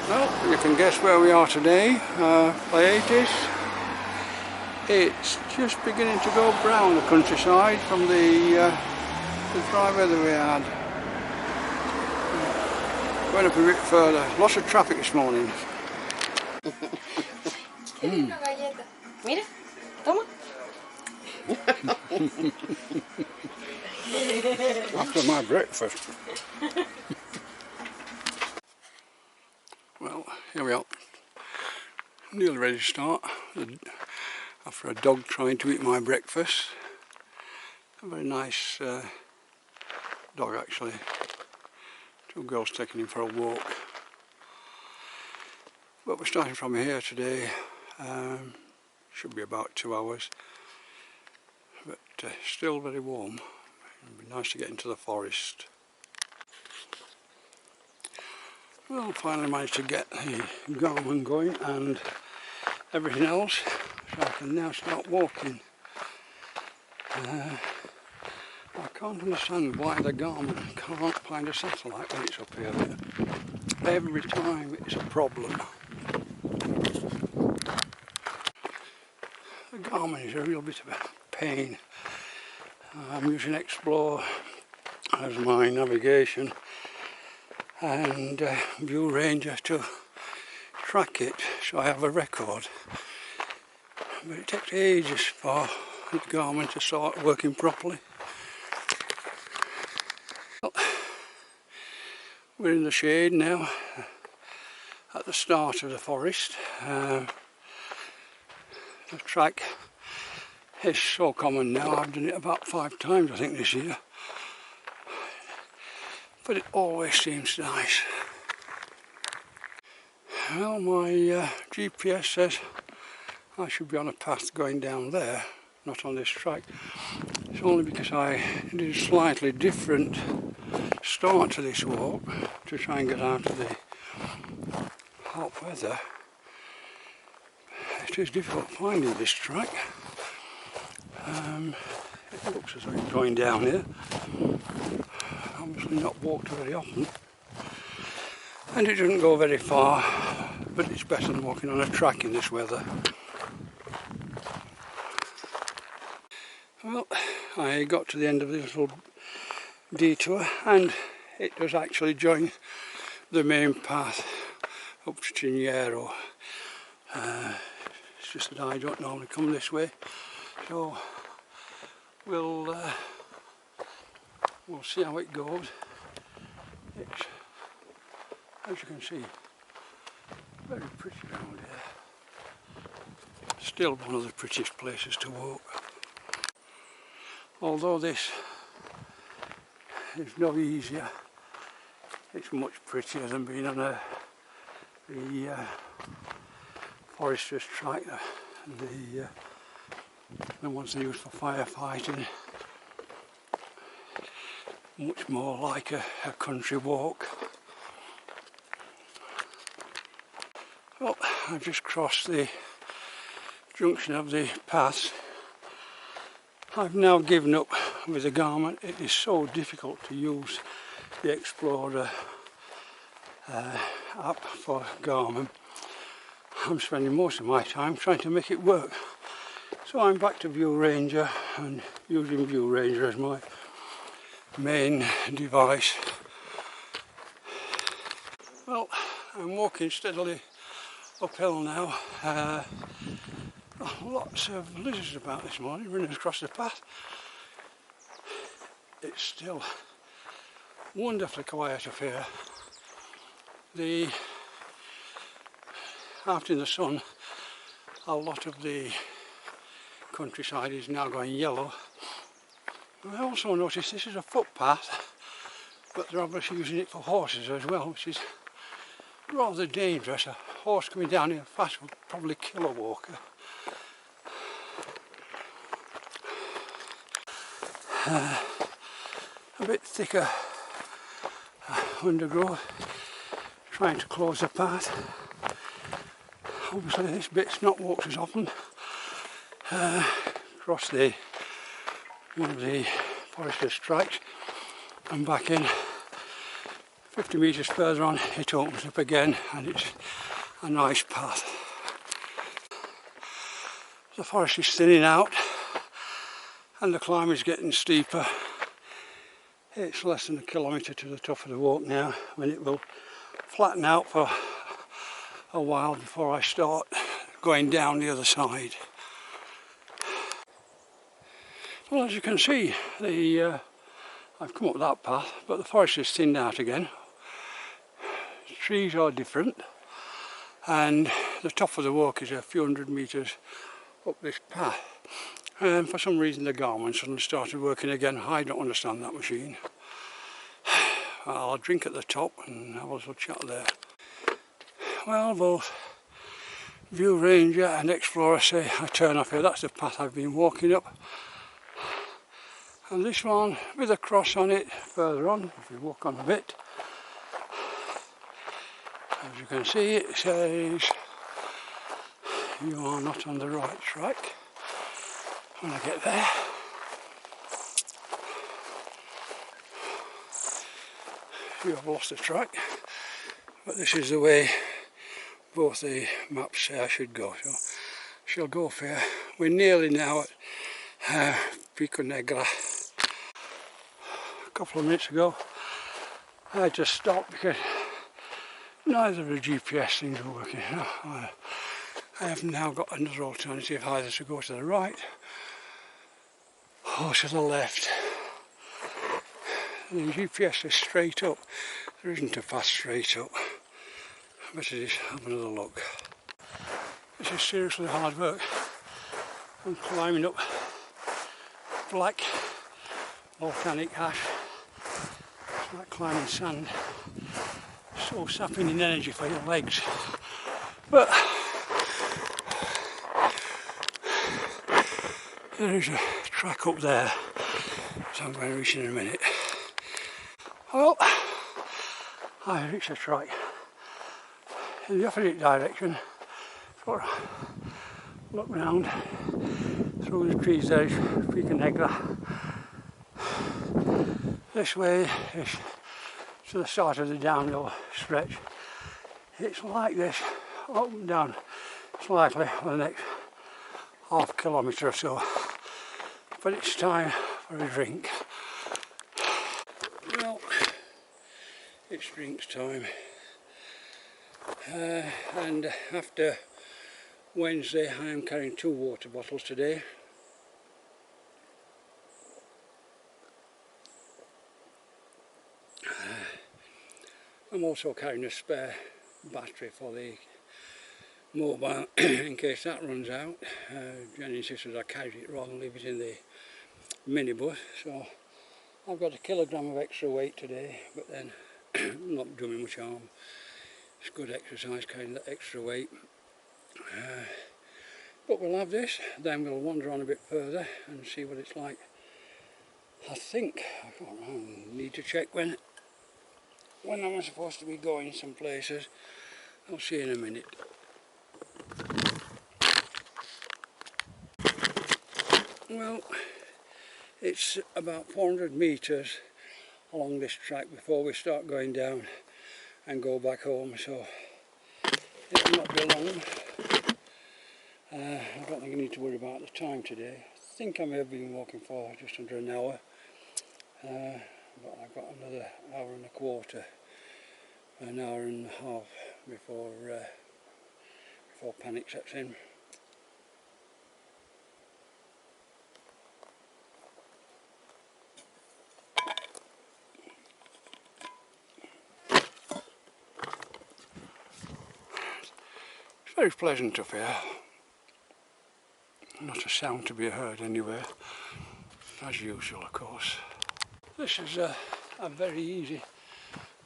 Well, you can guess where we are today. Hiatus. It's just beginning to go brown, the countryside, from the dry weather we had. Going up a bit further. Lots of traffic this morning. Mira, toma. After my breakfast. Well, here we are. Nearly ready to start. After a dog trying to eat my breakfast. A very nice dog actually. Two girls taking him for a walk. But we're starting from here today. Should be about 2 hours. But still very warm. It'd be nice to get into the forest. Well, finally managed to get the Garmin going and everything else, so I can now start walking. I can't understand why the Garmin can't find a satellite when it's up here. Every time it's a problem. The Garmin is a real bit of a pain. I'm using Explore as my navigation and View Ranger to track it, so I have a record. But it takes ages for the Garmin to start working properly. Well, we're in the shade now, at the start of the forest. The track is so common now, I've done it about 5 times I think this year. But it always seems nice. Well, my GPS says I should be on a path going down there, not on this track. It's only because I did a slightly different start to this walk to try and get out of the hot weather. It is difficult finding this track. It looks as though it's going down here. Obviously not walked very often. And it doesn't go very far, but it's better than walking on a track in this weather. Well, I got to the end of this little detour and it does actually join the main path up to Chinyero. It's just that I don't normally come this way, so we'll see how it goes. It's, as you can see, very pretty around here. Still one of the prettiest places to walk. Although this is no easier, it's much prettier than being on the forester's track, the ones they use for firefighting. Much more like a country walk. Well, I've just crossed the junction of the paths. I've now given up with the Garmin. It is so difficult to use the Explorer app for Garmin. I'm spending most of my time trying to make it work. So I'm back to View Ranger and using View Ranger as my main device. Well, I'm walking steadily uphill now. Lots of lizards about this morning running across the path. It's still wonderfully quiet up here. Out in the sun, a lot of the countryside is now going yellow. I also noticed this is a footpath, but they're obviously using it for horses as well, which is rather dangerous. A horse coming down here fast would probably kill a walker. A bit thicker undergrowth, trying to close the path. Obviously this bit's not walked as often. Across one of the forester's tracks and back in. 50 metres further on it opens up again and it's a nice path. The forest is thinning out and the climb is getting steeper. It's less than a kilometre to the top of the walk now, when it will flatten out for a while before I start going down the other side. Well, as you can see, I've come up that path, but the forest is thinned out again. The trees are different, and the top of the walk is a few hundred metres up this path. And for some reason the Garmin suddenly started working again. I don't understand that machine. I'll drink at the top and have a little chat there. Well, both View Ranger and Explorer say I turn off here. That's the path I've been walking up. And this one with a cross on it further on, if you walk on a bit, as you can see, it says you are not on the right track. When I get there, you have lost the track, but this is the way both the maps say I should go, so I shall go for here. We're nearly now at Pico Negro. A couple of minutes ago I just stopped because neither of the GPS things were working. I have now got another alternative, either to go to the right or to the left. The GPS is straight up. There isn't a path straight up. But it is. Have another look. This is seriously hard work. I'm climbing up black volcanic ash. It's like climbing sand. So sapping in energy for your legs. But there is a track up there, so I'm going to reach in a minute. Well, I reached a track in the opposite direction. So look round through the trees. There is Pico Negro. This way is to the start of the downhill stretch. It's like this, up and down, slightly for the next half kilometre or so. But it's time for a drink. Well, it's drinks time. And after Wednesday I am carrying 2 water bottles today. I'm also carrying a spare battery for the mobile in case that runs out. Jenny insisted I carry it rather than leave it in the minibus, so I've got 1 kilogram of extra weight today, but then not doing me much harm. It's good exercise carrying that extra weight. But we'll have this, then we'll wander on a bit further and see what it's like. I think I need to check when I'm supposed to be going some places. I'll see you in a minute. Well, it's about 400 metres along this track before we start going down and go back home, so it will not be long. I don't think I need to worry about the time today. I think I may have been walking for just under an hour, but I've got another hour and a quarter, an hour and a half before panic sets in. It's very pleasant up here. Not a sound to be heard anywhere, as usual of course. This is a very easy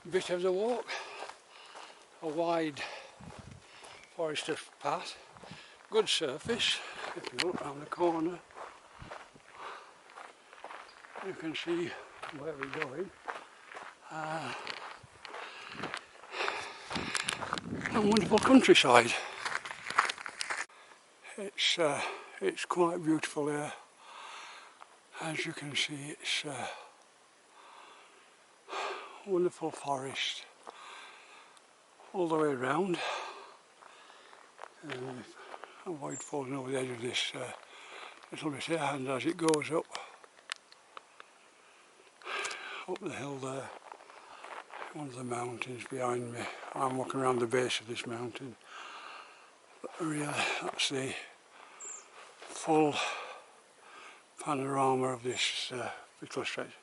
bit of the walk, a wide forested path, good surface. If you look round the corner you can see where we're going. A wonderful countryside. It's quite beautiful here. As you can see, it's a wonderful forest. all the way around. Avoid falling over the edge of this little bit here, and as it goes up the hill there, one of the mountains behind me. I'm walking around the base of this mountain, but really that's the full panorama of this little stretch.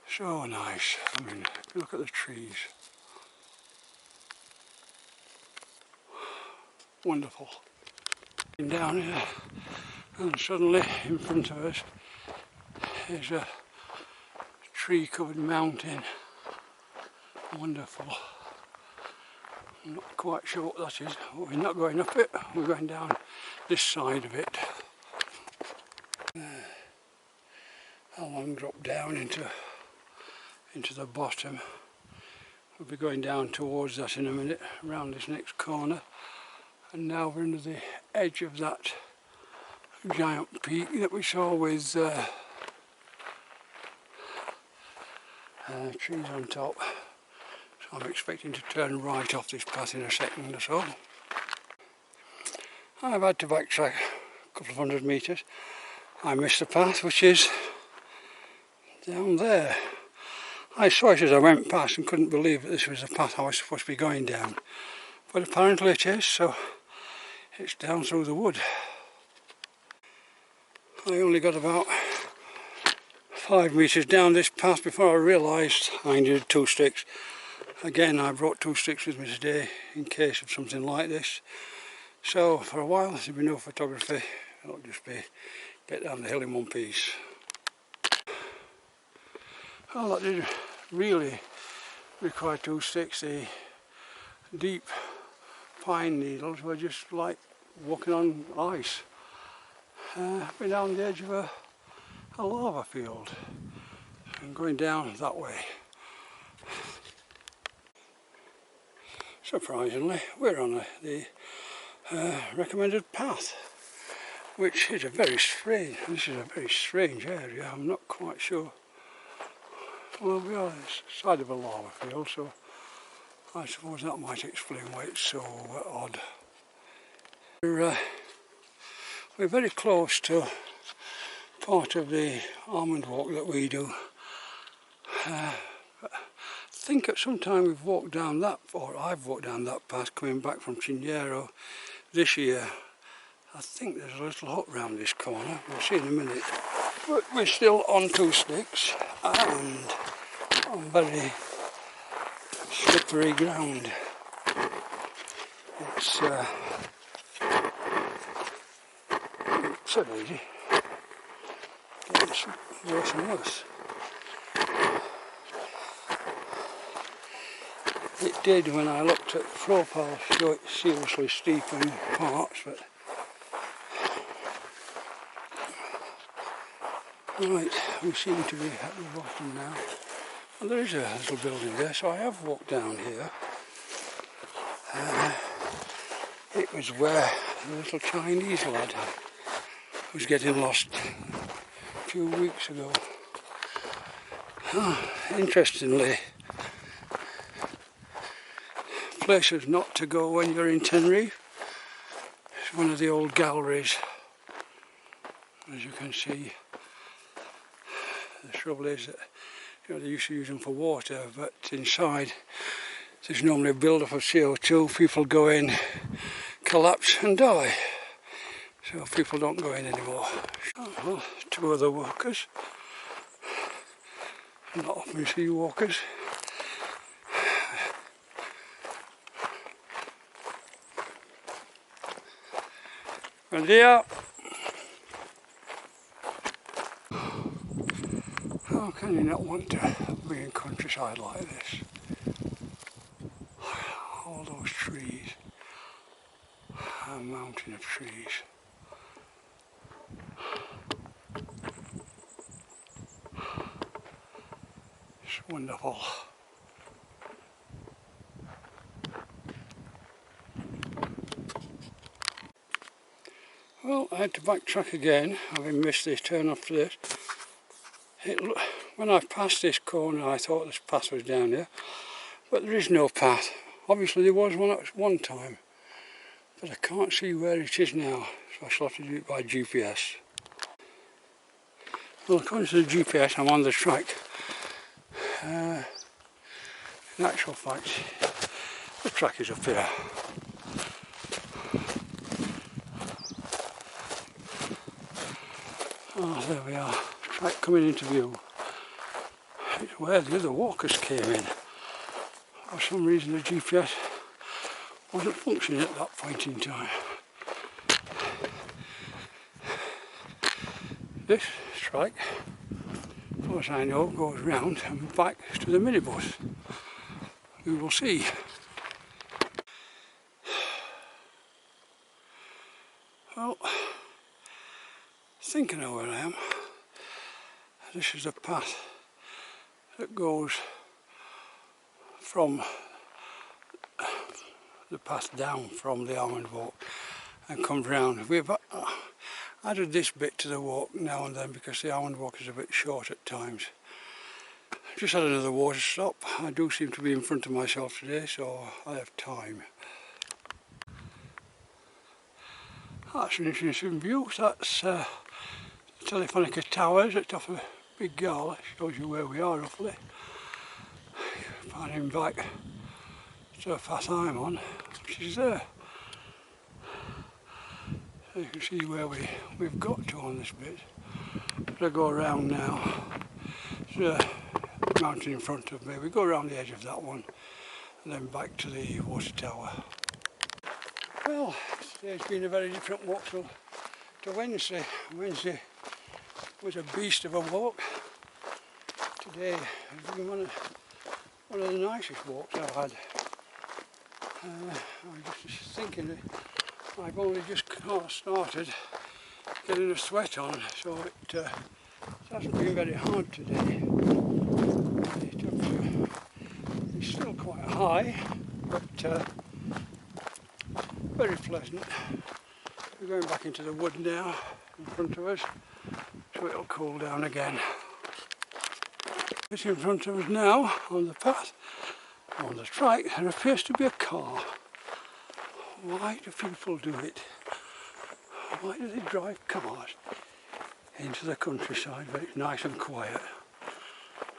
So nice. I mean, look at the trees. Wonderful. Down here, and suddenly in front of us is a tree-covered mountain. Wonderful. I'm not quite sure what that is. We're not going up it, we're going down this side of it. A long drop down into the bottom. We'll be going down towards that in a minute, around this next corner. And now we're under the edge of that giant peak that we saw with trees on top. So I'm expecting to turn right off this path in a second or so. I've had to backtrack a couple of 100 metres. I missed the path, which is down there. I saw it as I went past and couldn't believe that this was the path I was supposed to be going down. But apparently it is, so it's down through the wood. I only got about 5 metres down this path before I realised I needed 2 sticks. Again, I brought 2 sticks with me today in case of something like this. So for a while there'll be no photography, it'll just be get down the hill in one piece. Well, that did really require 2 sticks. The deep pine needles were just like walking on ice. We're down the edge of a lava field and going down that way. Surprisingly, we're on the recommended path, which is a very strange. This is a very strange area. I'm not quite sure. Well, we are on the side of a lava field, so I suppose that might explain why it's so odd. We're very close to part of the almond walk that we do. I think at some time we've walked down that, or I've walked down that path coming back from Chinyero this year. I think there's a little hut round this corner, we'll see in a minute. But we're still on 2 sticks and on very slippery ground. It's so easy. It's worse and worse. It did when I looked at the profile, show it seriously steep in parts, but right, we seem to be at the bottom now. And there is a little building there, so I have walked down here. It was where the little Chinese lad was getting lost a few weeks ago. Interestingly, places not to go when you're in Tenerife. It's one of the old galleries. As you can see, the trouble is that they used to use them for water, but inside there's normally a build-up of CO2. People go in, collapse and die. So people don't go in anymore. Well, 2 other walkers. Not often you see walkers. Buen día. How can you not want to be in countryside like this? All those trees, a mountain of trees. It's wonderful. Well, I had to backtrack again, having missed this turn after this. When I passed this corner I thought this path was down here, but there is no path. Obviously there was one at one time, but I can't see where it is now, so I shall have to do it by GPS. Well, according to the GPS I'm on the track. In actual fact, the track is up here. Oh, there we are, track coming into view. It's where the other walkers came in. For some reason the GPS wasn't functioning at that point in time. This track, as far as I know, goes round and back to the minibus. We will see. Well, thinking of where I am, this is a path that goes from the path down from the almond walk and comes round. We've added this bit to the walk now and then because the almond walk is a bit short at times. Just had another water stop. I do seem to be in front of myself today, so I have time. That's an interesting view. That's Telefonica Towers at top of a big gala. Shows you where we are roughly. Panning back to the path I'm on, which is there. So you can see where we've got to on this bit. But I go around now. There's a mountain in front of me. We go around the edge of that one and then back to the water tower. Well, today's been a very different walk to Wednesday. Wednesday was a beast of a walk. Today has been one of the nicest walks I've had. I'm just thinking that I've only just started getting a sweat on, so it hasn't been very hard today. It's still quite high, but very pleasant. We're going back into the wood now in front of us, so it'll cool down again. It's in front of us now on the path, on the track. There appears to be a car. Why do people do it? Why do they drive cars into the countryside where it's nice and quiet?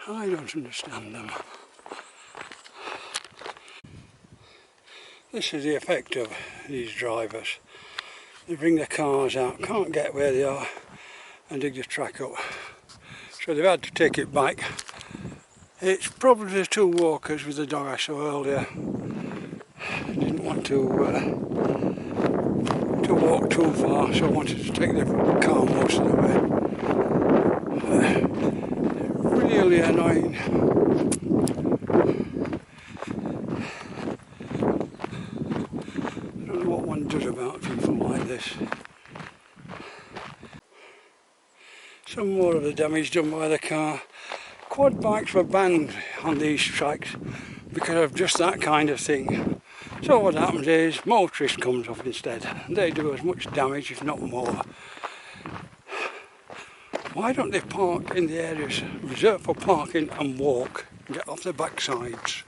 I don't understand them. This is the effect of these drivers. They bring their cars out, can't get where they are, and dig the track up. So they've had to take it back. It's probably the two walkers with the dog I saw earlier. Didn't want to walk too far, so I wanted to take the car most of the way. Really annoying. I don't know what one does about people like this. Some more of the damage done by the car. Quad bikes were banned on these tracks because of just that kind of thing. So what happens is motorists comes up instead. They do as much damage, if not more. Why don't they park in the areas reserved for parking and walk and get off their backsides?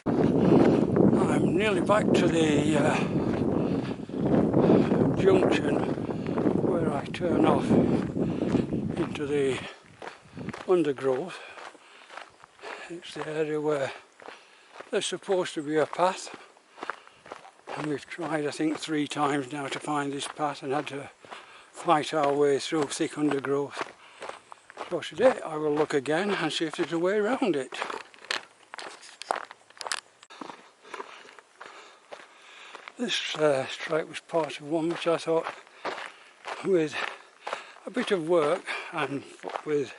I'm nearly back to the junction where I turn off into the undergrowth. It's the area where there's supposed to be a path, and we've tried I think 3 times now to find this path and had to fight our way through thick undergrowth. So today I will look again and see if there's a way around it. This strike was part of one which I thought, with a bit of work and with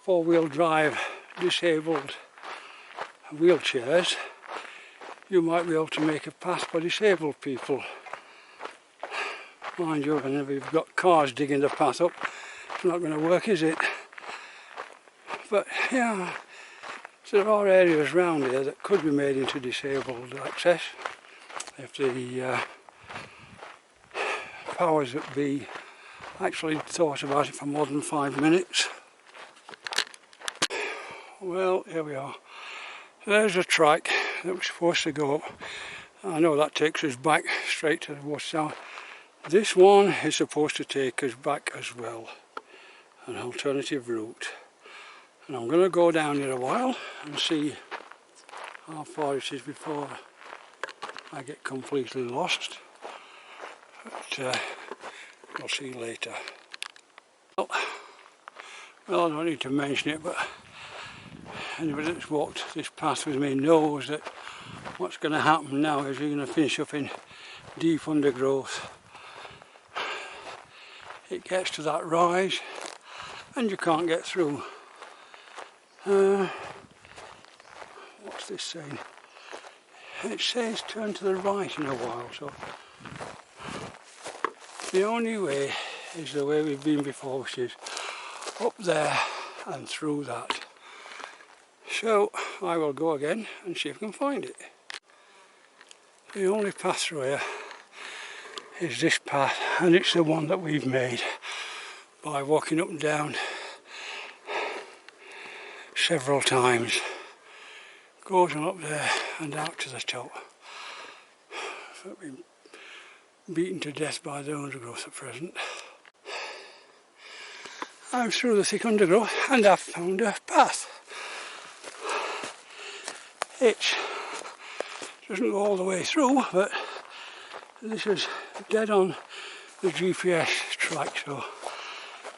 4-wheel drive disabled wheelchairs, you might be able to make a path for disabled people. Mind you, whenever you've got cars digging the path up, it's not going to work, is it? But yeah, so there are areas around here that could be made into disabled access if the powers that be actually thought about it for more than 5 minutes. Well, here we are. There's a track that we're supposed to go up. I know that takes us back straight to the water tower. This one is supposed to take us back as well, an alternative route. And I'm going to go down here a while and see how far it is before I get completely lost. But we'll see later. Well, I don't need to mention it, but anybody that's walked this path with me knows that what's going to happen now is you're going to finish up in deep undergrowth. It gets to that rise and you can't get through. What's this saying? It says turn to the right in a while, so the only way is the way we've been before, which is up there and through that. So I will go again and see if I can find it. The only path through here is this path, and it's the one that we've made by walking up and down several times. Goes on up there and out to the top. I've been beaten to death by the undergrowth at present. I'm through the thick undergrowth and I've found a path. It doesn't go all the way through, but this is dead on the GPS track, so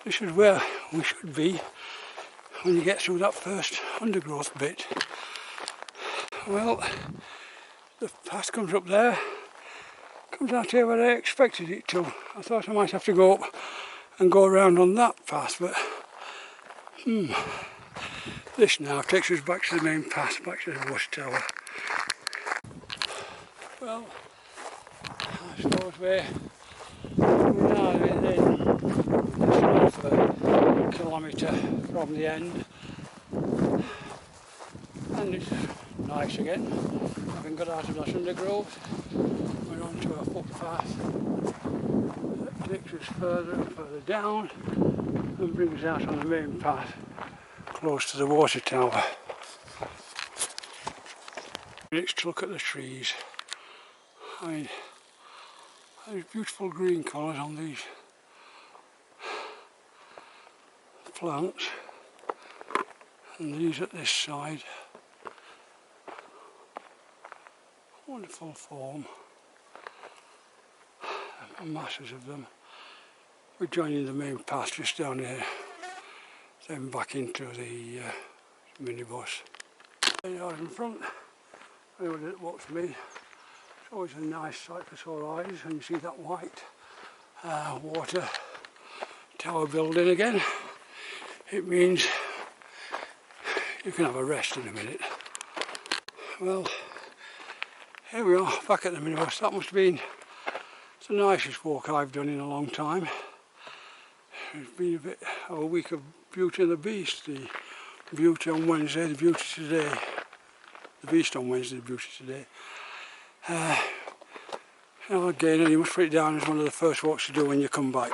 this is where we should be when you get through that first undergrowth bit. Well, the path comes up there, comes out here where I expected it to. I thought I might have to go up and go around on that path, but this now takes us back to the main path, back to the water tower. Well, I suppose we're now within half a kilometre from the end, and it's nice again. Having got out of that undergrowth, we're onto a footpath that takes us further and further down and brings us out on the main path close to the water tower. It's to look at the trees. I mean, there's beautiful green colours on these plants, and these at this side. Wonderful form, masses of them. We're joining the main path just down here, then back into the minibus. There you are in front. Anybody that walks me, it's always a nice sight for sore eyes when you see that white water tower building again. It means you can have a rest in a minute. Well, here we are, back at the minibus. That must have been the nicest walk I've done in a long time. It's been a bit of a week of Beauty and the Beast. The Beauty on Wednesday, the Beauty today. The Beast on Wednesday, the Beauty today. Again, you must put it down as one of the first walks to do when you come back.